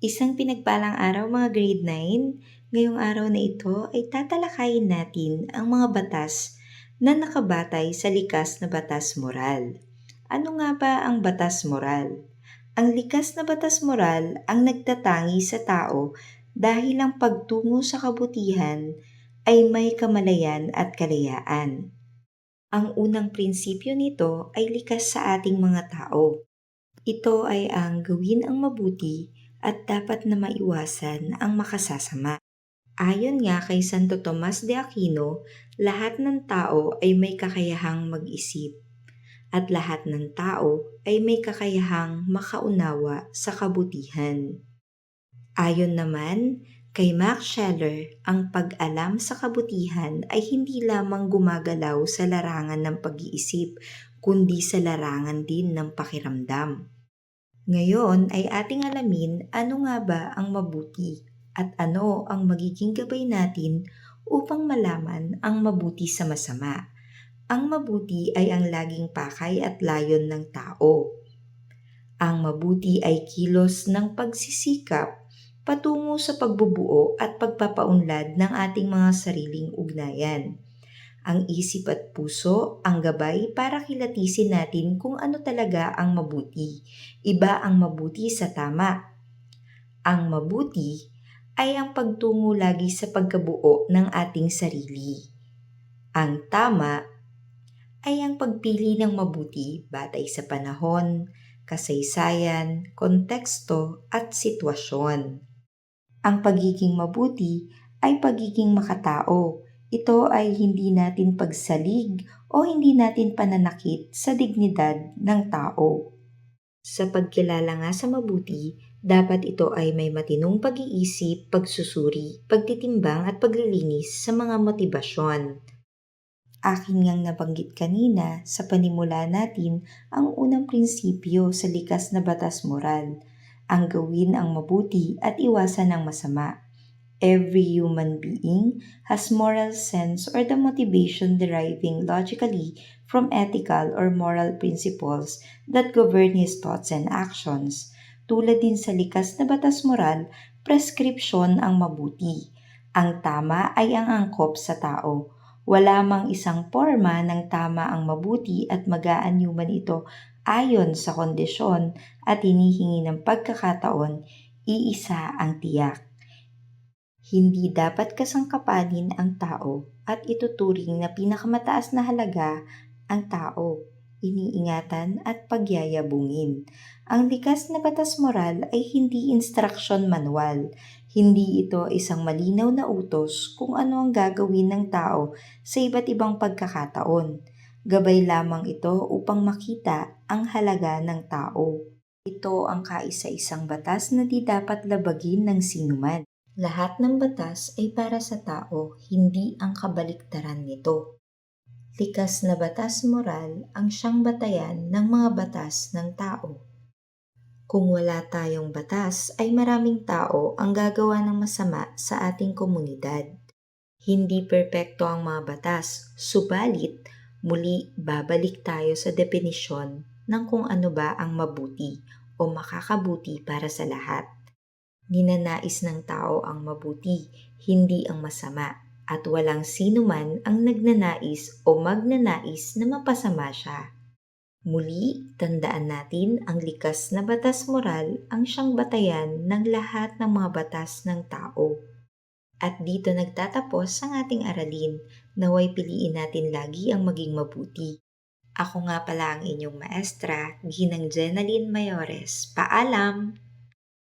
Isang pinagpalang araw mga grade 9. Ngayong araw na ito ay tatalakayin natin ang mga batas na nakabatay sa likas na batas moral. Ano nga ba ang batas moral? Ang likas na batas moral ang nagtatangi sa tao dahil ang pagtungo sa kabutihan ay may kamalayan at kalayaan. Ang unang prinsipyo nito ay likas sa ating mga tao. Ito ay ang gawin ang mabuti at dapat na maiwasan ang makasasama. Ayon nga kay Santo Tomas de Aquino, lahat ng tao ay may kakayahang mag-isip at lahat ng tao ay may kakayahang makaunawa sa kabutihan. Ayon naman kay Max Scheler, ang pag-alam sa kabutihan ay hindi lamang gumagalaw sa larangan ng pag-iisip, kundi sa larangan din ng pakiramdam. Ngayon ay ating alamin ano nga ba ang mabuti at ano ang magiging gabay natin upang malaman ang mabuti sa masama. Ang mabuti ay ang laging pakay at layon ng tao. Ang mabuti ay kilos ng pagsisikap patungo sa pagbubuo at pagpapaunlad ng ating mga sariling ugnayan. Ang isip at puso ang gabay para kilatisin natin kung ano talaga ang mabuti. Iba ang mabuti sa tama. Ang mabuti ay ang pagtungo lagi sa pagkabuo ng ating sarili. Ang tama ay ang pagpili ng mabuti batay sa panahon, kasaysayan, konteksto at sitwasyon. Ang pagiging mabuti ay pagiging makatao. Ito ay hindi natin pagsalig o hindi natin pananakit sa dignidad ng tao. Sa pagkilala nga sa mabuti, dapat ito ay may matinong pag-iisip, pagsusuri, pagtitimbang at paglilinis sa mga motibasyon. Akin ngang nabanggit kanina sa panimula natin ang unang prinsipyo sa likas na batas moral, ang gawin ang mabuti at iwasan ang masama. Every human being has moral sense or the motivation deriving logically from ethical or moral principles that govern his thoughts and actions. Tulad din sa likas na batas moral, prescription ang mabuti. Ang tama ay ang angkop sa tao. Wala mang isang porma ng tama ang mabuti at mag-aanyuman ito ayon sa kondisyon at hinihingi ng pagkakataon, iisa ang tiyak. Hindi dapat kasangkapanin ang tao at ituturing na pinakamataas na halaga ang tao, iniingatan at pagyayabungin. Ang likas na batas moral ay hindi instruction manual. Hindi ito isang malinaw na utos kung ano ang gagawin ng tao sa iba't ibang pagkakataon. Gabay lamang ito upang makita ang halaga ng tao. Ito ang kaisa-isang batas na di dapat labagin ng sinuman. Lahat ng batas ay para sa tao, hindi ang kabaliktaran nito. Likas na batas moral ang siyang batayan ng mga batas ng tao. Kung wala tayong batas ay maraming tao ang gagawa ng masama sa ating komunidad. Hindi perpekto ang mga batas, subalit muli babalik tayo sa definisyon ng kung ano ba ang mabuti o makakabuti para sa lahat. Ninanais ng tao ang mabuti, hindi ang masama, at walang sino man ang nagnanais o magnanais na mapasama siya. Muli, tandaan natin ang likas na batas moral ang siyang batayan ng lahat ng mga batas ng tao. At dito nagtatapos ang ating aralin. Naway piliin natin lagi ang maging mabuti. Ako nga pala ang inyong maestra, Ginang Jenaline Mayores. Paalam!